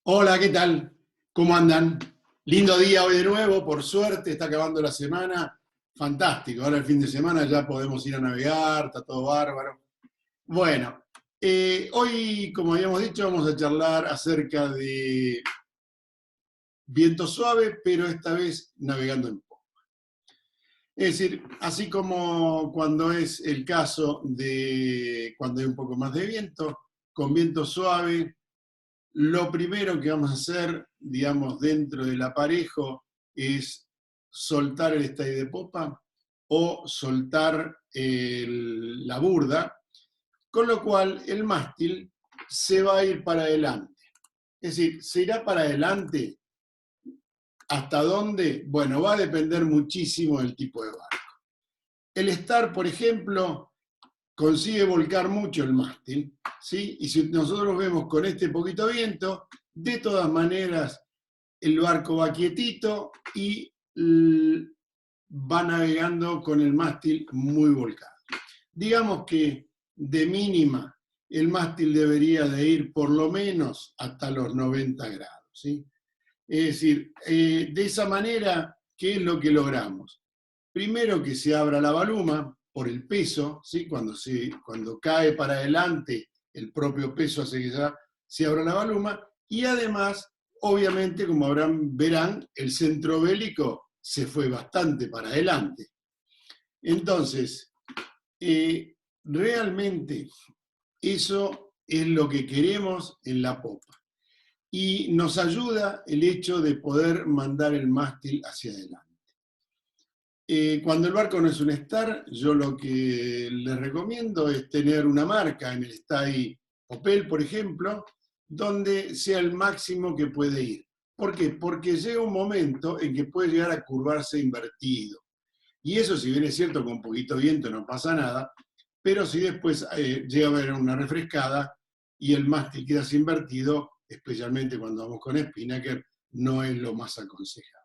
Hola, ¿qué tal? ¿Cómo andan? Lindo día hoy de nuevo, por suerte, está acabando la semana. Fantástico, ahora el fin de semana ya podemos ir a navegar, está todo bárbaro. Bueno, hoy, como habíamos dicho, vamos a charlar acerca de viento suave, pero esta vez navegando en popa. Es decir, así como cuando es el caso de cuando hay un poco más de viento, con viento suave. Lo primero que vamos a hacer, digamos, dentro del aparejo es soltar el stay de popa o soltar la burda, con lo cual el mástil se va a ir para adelante. Es decir, se irá para adelante. ¿Hasta dónde? Bueno, va a depender muchísimo del tipo de barco. El Star, por ejemplo, consigue volcar mucho el mástil, ¿sí? Y si nosotros vemos con este poquito viento, de todas maneras el barco va quietito y va navegando con el mástil muy volcado. Digamos que de mínima el mástil debería de ir por lo menos hasta los 90 grados, ¿sí? Es decir, de esa manera, ¿qué es lo que logramos? Primero que se abra la baluma por el peso, ¿sí? Cuando cae para adelante, el propio peso hace que ya se abra la baluma, y además, obviamente, como verán, el centro bélico se fue bastante para adelante. Entonces, realmente eso es lo que queremos en la popa. Y nos ayuda el hecho de poder mandar el mástil hacia adelante. Cuando el barco no es un Star, yo lo que les recomiendo es tener una marca en el stay Opel, por ejemplo, donde sea el máximo que puede ir. ¿Por qué? Porque llega un momento en que puede llegar a curvarse invertido. Y eso, si bien es cierto, con poquito viento no pasa nada, pero si después llega a haber una refrescada y el mástil queda así invertido, especialmente cuando vamos con spinnaker, no es lo más aconsejable.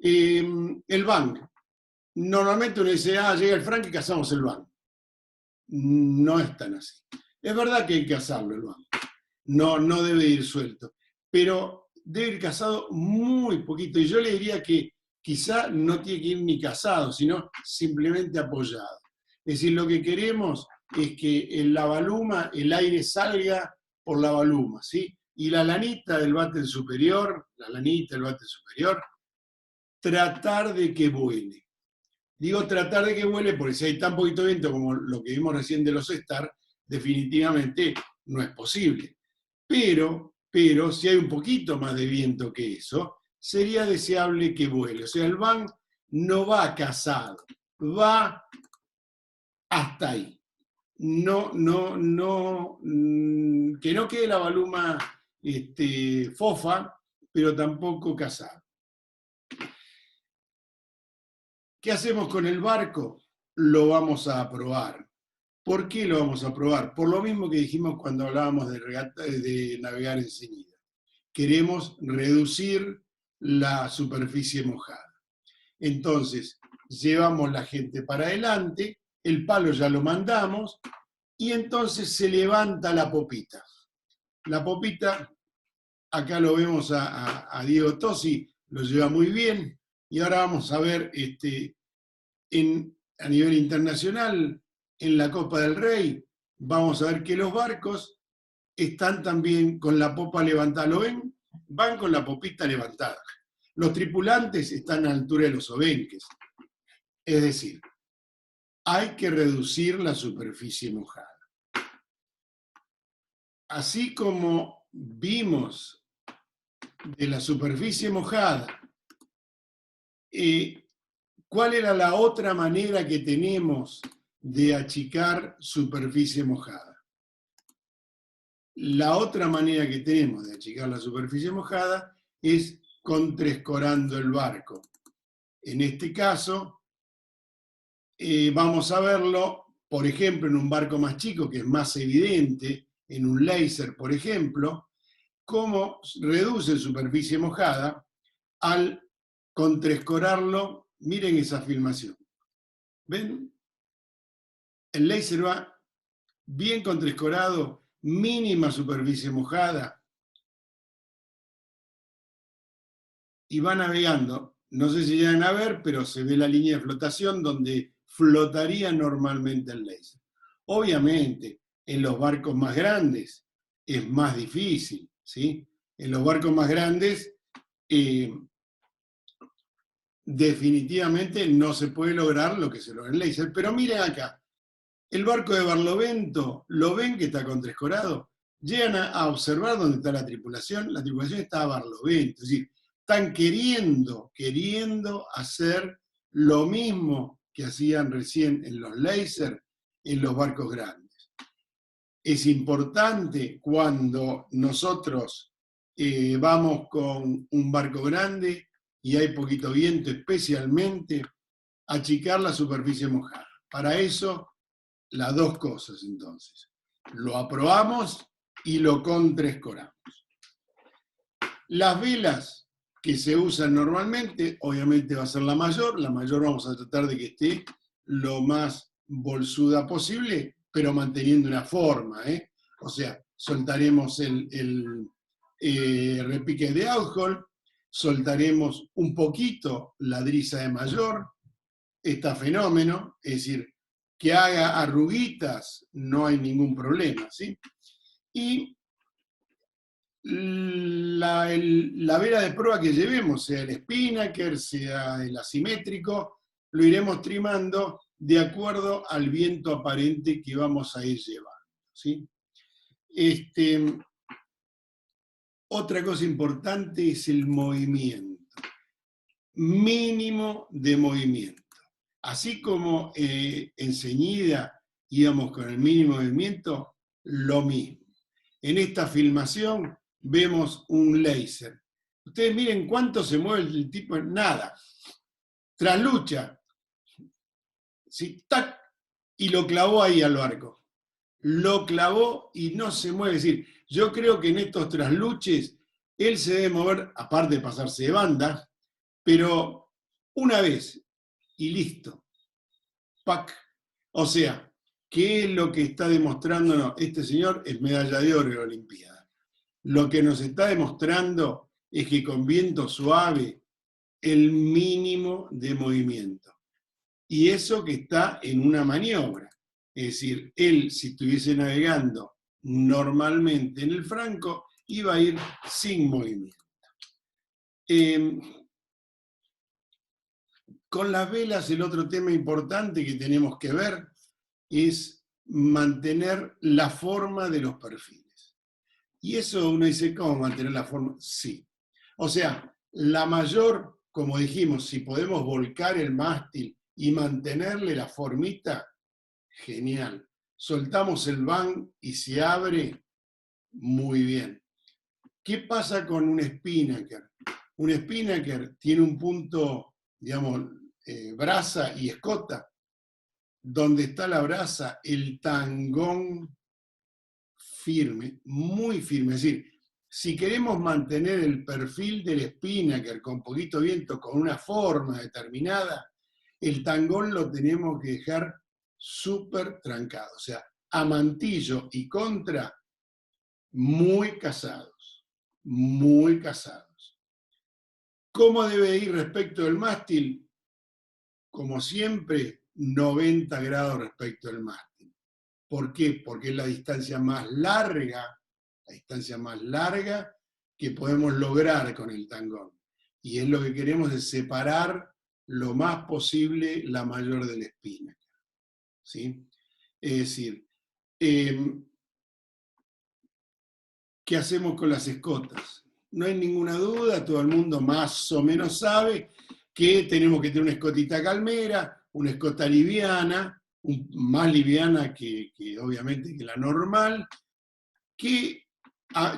El bank. Normalmente uno dice, llega el Frank y cazamos el banco. No es tan así. Es verdad que hay que cazarlo el banco. No debe ir suelto. Pero debe ir cazado muy poquito. Y yo le diría que quizá no tiene que ir ni cazado, sino simplemente apoyado. Es decir, lo que queremos es que en la baluma el aire salga por la baluma, ¿sí? Y la lanita del váter superior, tratar de que vuele. Digo tratar de que vuele porque si hay tan poquito viento como lo que vimos recién de los Star, definitivamente no es posible. Pero si hay un poquito más de viento que eso, sería deseable que vuele. O sea, el van no va casado, va hasta ahí. Que no quede la baluma fofa, pero tampoco casado. ¿Qué hacemos con el barco? Lo vamos a probar. ¿Por qué lo vamos a probar? Por lo mismo que dijimos cuando hablábamos de navegar enseguida. Queremos reducir la superficie mojada. Entonces, llevamos la gente para adelante, el palo ya lo mandamos, y entonces se levanta la popita. La popita, acá lo vemos a Diego Tosi, lo lleva muy bien, y ahora vamos a ver a nivel internacional, en la Copa del Rey, vamos a ver que los barcos están también con la popa levantada. ¿Lo ven? Van con la popita levantada. Los tripulantes están a la altura de los obenques. Es decir, hay que reducir la superficie mojada. Así como vimos de la superficie mojada, ¿cuál era la otra manera que tenemos de achicar superficie mojada? La otra manera que tenemos de achicar la superficie mojada es contraescorando el barco. En este caso, vamos a verlo, por ejemplo, en un barco más chico, que es más evidente, en un láser, por ejemplo, cómo reduce superficie mojada al contraescorarlo. Miren esa filmación. ¿Ven? El láser va bien contraescorado, mínima superficie mojada, y va navegando. No sé si llegan a ver, pero se ve la línea de flotación donde flotaría normalmente el láser. Obviamente, en los barcos más grandes es más difícil, ¿sí? En los barcos más grandes definitivamente no se puede lograr lo que se logra en láser. Pero miren acá, el barco de Barlovento, ¿lo ven que está contraescorado? Llegan a observar dónde está la tripulación está a Barlovento, es decir, están queriendo hacer lo mismo que hacían recién en los láser en los barcos grandes. Es importante cuando nosotros vamos con un barco grande y hay poquito viento, especialmente, achicar la superficie mojada. Para eso, las dos cosas entonces. Lo aprobamos y lo contraescoramos. Las velas que se usan normalmente, obviamente va a ser la mayor vamos a tratar de que esté lo más bolsuda posible, pero manteniendo una forma, ¿eh? O sea, soltaremos el repique de outhaul, soltaremos un poquito la driza de mayor, está fenómeno, es decir, que haga arruguitas, no hay ningún problema, ¿sí? Y la vela de proa que llevemos, sea el spinnaker, sea el asimétrico, lo iremos trimando de acuerdo al viento aparente que vamos a ir llevando, ¿sí? Otra cosa importante es el movimiento, mínimo de movimiento. Así como en ceñida íbamos con el mínimo movimiento, lo mismo. En esta filmación vemos un láser. Ustedes miren cuánto se mueve el tipo, nada. Traslucha, ¿sí? ¡Tac! Y lo clavó ahí al barco. Lo clavó y no se mueve. Es decir, yo creo que en estos trasluches él se debe mover, aparte de pasarse de banda, pero una vez y listo. ¡Pac! O sea, ¿qué es lo que está demostrándonos? Este señor es medalla de oro en la Olimpiada. Lo que nos está demostrando es que con viento suave, el mínimo de movimiento. Y eso que está en una maniobra. Es decir, él, si estuviese navegando normalmente en el franco, iba a ir sin movimiento. Con las velas, el otro tema importante que tenemos que ver es mantener la forma de los perfiles. Y eso uno dice, ¿cómo mantener la forma? Sí. O sea, la mayor, como dijimos, si podemos volcar el mástil y mantenerle la formita, genial. Soltamos el van y se abre, muy bien. ¿Qué pasa con un spinnaker? Un spinnaker tiene un punto, digamos, braza y escota. Donde está la braza, el tangón firme, muy firme. Es decir, si queremos mantener el perfil del spinnaker con poquito viento, con una forma determinada, el tangón lo tenemos que dejar súper trancado. O sea, a mantillo y contra, muy casados. Muy casados. ¿Cómo debe ir respecto del mástil? Como siempre, 90 grados respecto del mástil. ¿Por qué? Porque es la distancia más larga que podemos lograr con el tangón. Y es lo que queremos, es separar lo más posible la mayor del spinnaker. ¿Sí? Es decir, ¿qué hacemos con las escotas? No hay ninguna duda, todo el mundo más o menos sabe que tenemos que tener una escotita calmera, una escota liviana, más liviana que obviamente que la normal, que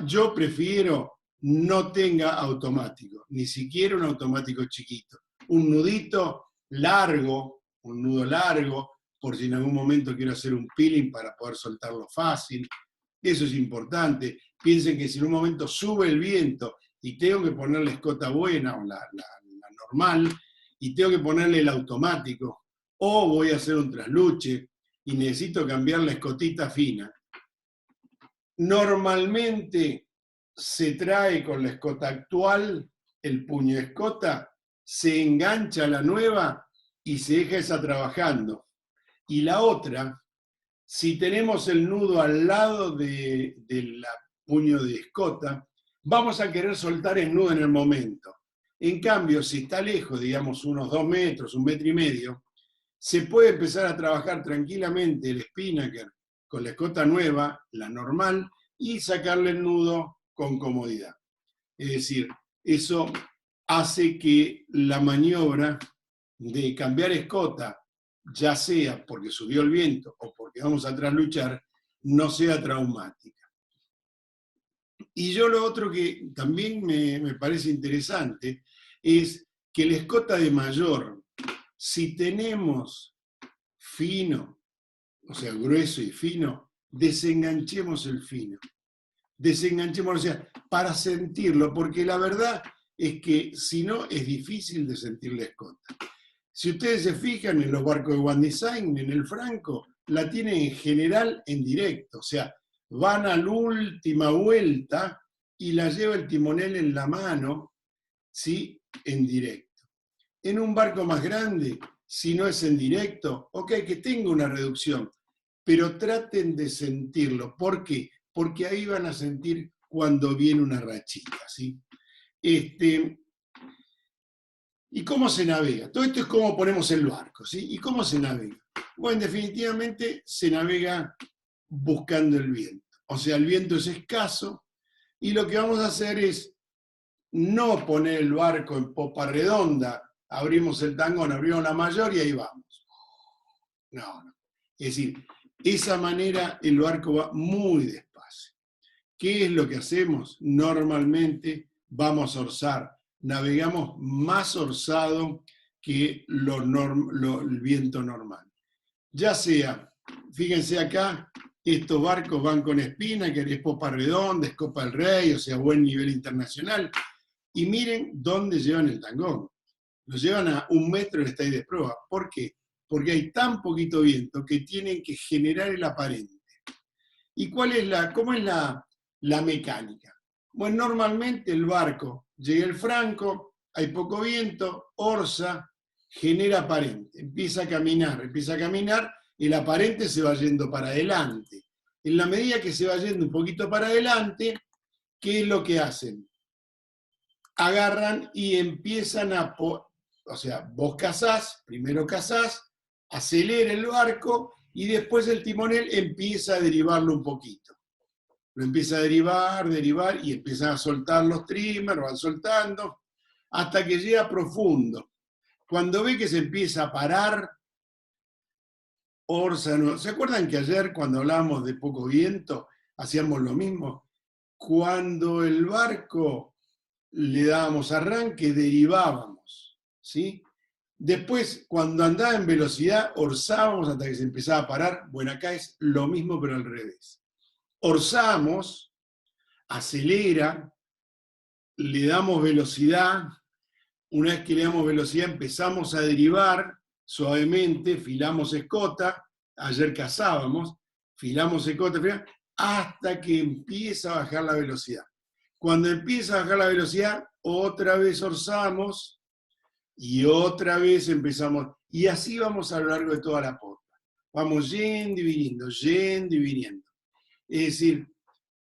yo prefiero no tenga automático, ni siquiera un automático chiquito. Un nudito largo, un nudo largo, por si en algún momento quiero hacer un peeling para poder soltarlo fácil. Eso es importante. Piensen que si en un momento sube el viento y tengo que ponerle la escota buena o la normal, y tengo que ponerle el automático, o voy a hacer un trasluche y necesito cambiar la escotita fina, normalmente se trae con la escota actual el puño de escota, se engancha la nueva y se deja esa trabajando. Y la otra, si tenemos el nudo al lado del puño de escota, vamos a querer soltar el nudo en el momento. En cambio, si está lejos, digamos unos 2 metros, 1,5 metros, se puede empezar a trabajar tranquilamente el spinnaker con la escota nueva, la normal, y sacarle el nudo con comodidad. Es decir, eso hace que la maniobra de cambiar escota, ya sea porque subió el viento o porque vamos a trasluchar, no sea traumática. Y yo lo otro que también me parece interesante es que la escota de mayor, si tenemos fino, o sea, grueso y fino, desenganchemos el fino. Desenganchemos, o sea, para sentirlo, porque la verdad es que si no es difícil de sentir la escota. Si ustedes se fijan en los barcos de One Design, en el Franco, la tienen en general en directo, o sea, van a la última vuelta y la lleva el timonel en la mano, ¿sí? En directo. En un barco más grande, si no es en directo, ok, que tenga una reducción, pero traten de sentirlo. ¿Por qué? Porque ahí van a sentir cuando viene una rachita, ¿sí? ¿Y cómo se navega? Todo esto es cómo ponemos el barco, ¿sí? ¿Y cómo se navega? Bueno, definitivamente se navega buscando el viento. O sea, el viento es escaso y lo que vamos a hacer es no poner el barco en popa redonda, abrimos el tangón, abrimos la mayor y ahí vamos. No, no. Es decir, esa manera el barco va muy despacio. ¿Qué es lo que hacemos? Normalmente vamos a orzar. Navegamos más orzado que el viento normal. Ya sea, fíjense acá, estos barcos van con espina, que es popa redonda, es Copa del Rey, o sea, buen nivel internacional. Y miren dónde llevan el tangón. Lo llevan a 1 metro en stay de prueba. ¿Por qué? Porque hay tan poquito viento que tienen que generar el aparente. ¿Y cómo es la mecánica? Bueno, normalmente el barco llega el Franco, hay poco viento, orza, genera aparente, empieza a caminar, el aparente se va yendo para adelante. En la medida que se va yendo un poquito para adelante, ¿qué es lo que hacen? Agarran y empiezan o sea, vos primero cazás, acelera el barco y después el timonel empieza a derivarlo un poquito. Lo empieza a derivar y empiezan a soltar los trimmers, van soltando, hasta que llega profundo. Cuando ve que se empieza a parar, orza. ¿Se acuerdan que ayer cuando hablábamos de poco viento hacíamos lo mismo? Cuando el barco le dábamos arranque, derivábamos, ¿sí? Después, cuando andaba en velocidad, orzábamos hasta que se empezaba a parar. Bueno, acá es lo mismo, pero al revés. Orzamos, acelera, le damos velocidad. Una vez que le damos velocidad, empezamos a derivar suavemente, filamos escota. Ayer cazábamos, filamos escota, hasta que empieza a bajar la velocidad. Cuando empieza a bajar la velocidad, otra vez orzamos y otra vez empezamos. Y así vamos a lo largo de toda la popa. Vamos yendo y viniendo, yendo y viniendo. Es decir,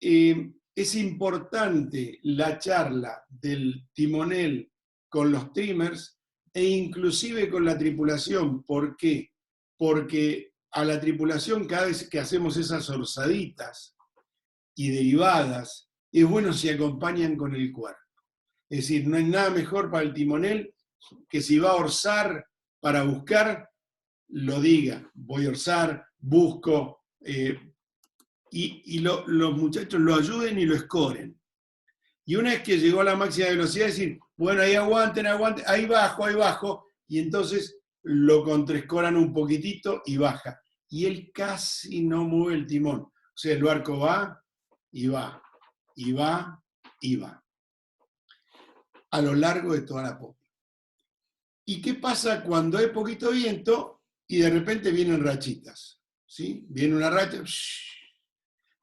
es importante la charla del timonel con los trimmers e inclusive con la tripulación. ¿Por qué? Porque a la tripulación cada vez que hacemos esas orzaditas y derivadas, es bueno si acompañan con el cuerpo. Es decir, no hay nada mejor para el timonel que si va a orzar para buscar, lo diga, voy a orzar, busco, y los muchachos lo ayuden y lo escoren. Y una vez que llegó a la máxima velocidad, decir, bueno, ahí aguanten, ahí bajo, y entonces lo contraescoran un poquitito y baja. Y él casi no mueve el timón. O sea, el barco va y va, y va, y va. A lo largo de toda la popa. ¿Y qué pasa cuando hay poquito viento y de repente vienen rachitas? ¿Sí? Viene una racha,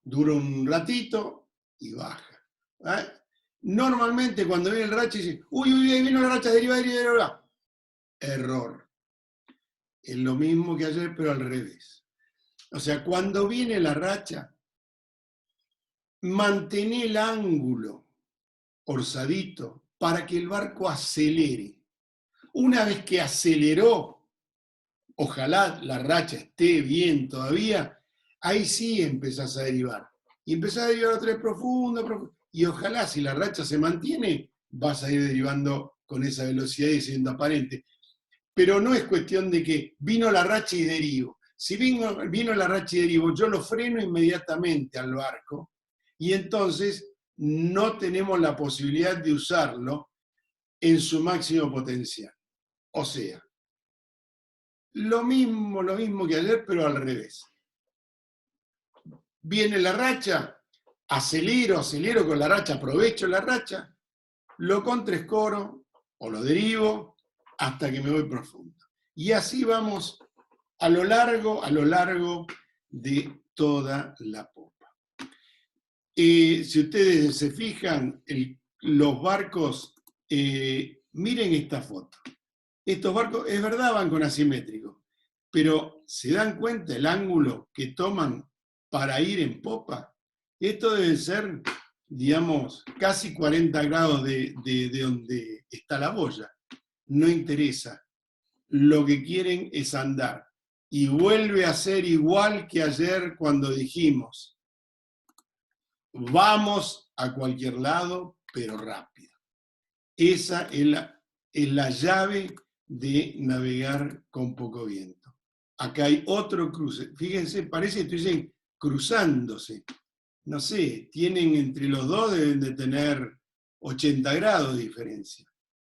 dura un ratito y baja. ¿Eh? Normalmente cuando viene el racha dice, uy, uy, ahí vino la racha, deriva, deriva, deriva. Error. Es lo mismo que ayer, pero al revés. O sea, cuando viene la racha, mantén el ángulo orzadito para que el barco acelere. Una vez que aceleró, ojalá la racha esté bien todavía, ahí sí empezás a derivar. Y empezás a derivar otra vez profundo, profundo. Y ojalá si la racha se mantiene, vas a ir derivando con esa velocidad y siendo aparente. Pero no es cuestión de que vino la racha y derivo. Si vino la racha y derivo, yo lo freno inmediatamente al barco y entonces no tenemos la posibilidad de usarlo en su máximo potencial. O sea, lo mismo que ayer, pero al revés. Viene la racha, acelero con la racha, aprovecho la racha, lo contraescoro o lo derivo hasta que me voy profundo. Y así vamos a lo largo de toda la popa. Si ustedes se fijan, los barcos, miren esta foto. Estos barcos, es verdad, van con asimétrico, pero ¿se dan cuenta el ángulo que toman para ir en popa? Esto debe ser, digamos, casi 40 grados de donde está la boya. No interesa. Lo que quieren es andar. Y vuelve a ser igual que ayer cuando dijimos, vamos a cualquier lado, pero rápido. Esa es la llave de navegar con poco viento. Acá hay otro cruce. Fíjense, parece que estoy cruzándose. No sé, tienen entre los dos, deben de tener 80 grados de diferencia.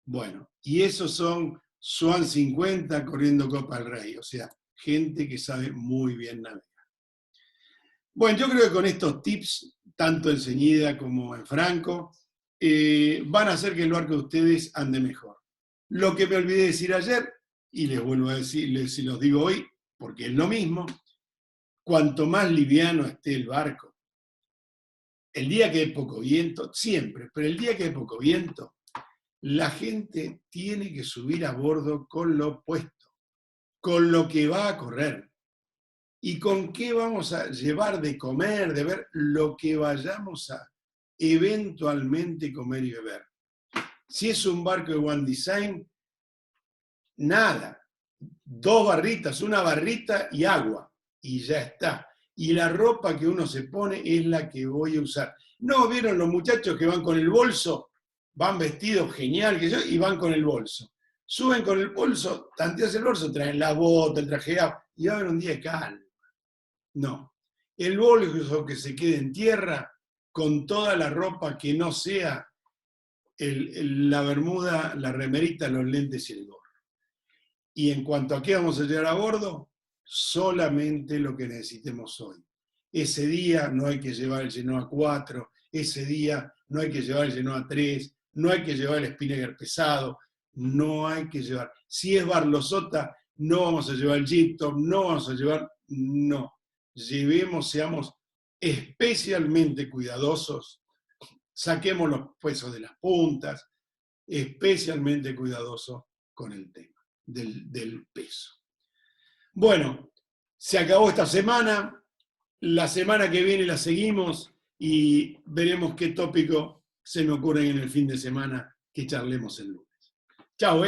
Bueno, y esos son Swan 50 corriendo Copa del Rey, o sea, gente que sabe muy bien navegar. Bueno, yo creo que con estos tips, tanto en Ceñida como en Franco, van a hacer que el barco de ustedes ande mejor. Lo que me olvidé decir ayer, y les vuelvo a decir, si los digo hoy, porque es lo mismo, cuanto más liviano esté el barco, el día que hay poco viento, siempre, pero el día que hay poco viento, la gente tiene que subir a bordo con lo puesto, con lo que va a correr. ¿Y con qué vamos a llevar de comer, de ver lo que vayamos a eventualmente comer y beber? Si es un barco de One Design, nada. 2 barritas, una barrita y agua, y ya está. Y la ropa que uno se pone es la que voy a usar. ¿No vieron los muchachos que van con el bolso? Van vestidos genial, y van con el bolso. Suben con el bolso, tanteas el bolso, traen la bota, el traje de agua, y va a haber un día de calma. No. El bolso que se quede en tierra, con toda la ropa que no sea la bermuda, la remerita, los lentes y el gorro. Y en cuanto a qué vamos a llevar a bordo, solamente lo que necesitemos hoy. Ese día no hay que llevar el Genoa 4, ese día no hay que llevar el Genoa 3, no hay que llevar el Spinnaker pesado, no hay que llevar. Si es Barlosota, no vamos a llevar el Jig-Top, no vamos a llevar, no. Llevemos, seamos especialmente cuidadosos, saquemos los pesos de las puntas, especialmente cuidadosos con el tema del peso. Bueno, se acabó esta semana, la semana que viene la seguimos y veremos qué tópico se me ocurre en el fin de semana que charlemos el lunes. Chao,